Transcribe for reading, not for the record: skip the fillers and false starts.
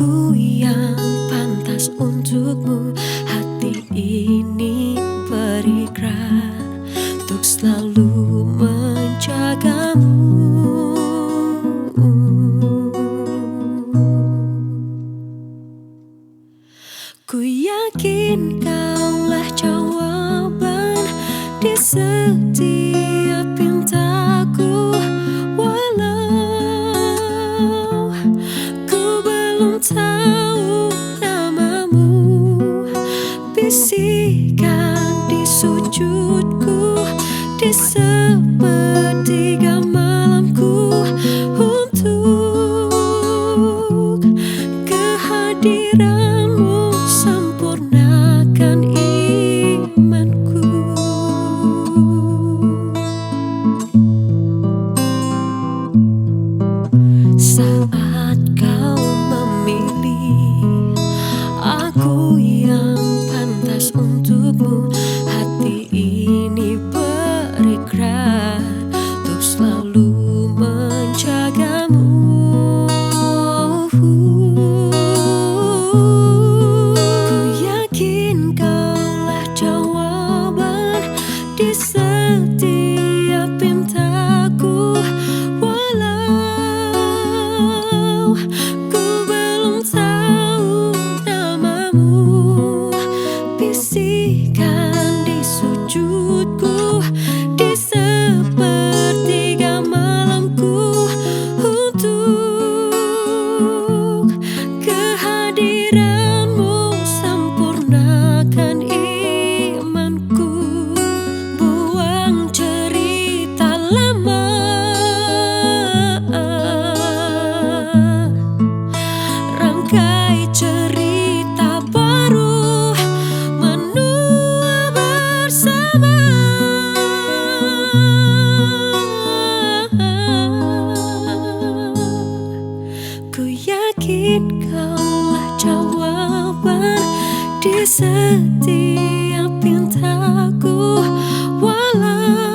Aku yang pantas untukmu, hati ini berikrar untuk selalu menjagamu. Ku yakin kaulah jawaban di setiap pintaku, walau ku belum tahu namamu. Bisikan di sujudku, di sepertiga malamku, untuk kehadiranmu sempurnakan imanku. Saat kau memilih aku yang pantas untukmu, hati ini berikrar untuk selalu menjagamu. Ku yakin kaulah jawaban di setiap pintaku, walau ku belum tahu namamu. Bisikan di sujudku, di sepertiga malamku, untuk kehadiranmu sempurnakan imanku. Buang cerita lama, rangkai cerita baru, menua bersama. Ku yakin kaulah jawaban di setiap pintaku, walau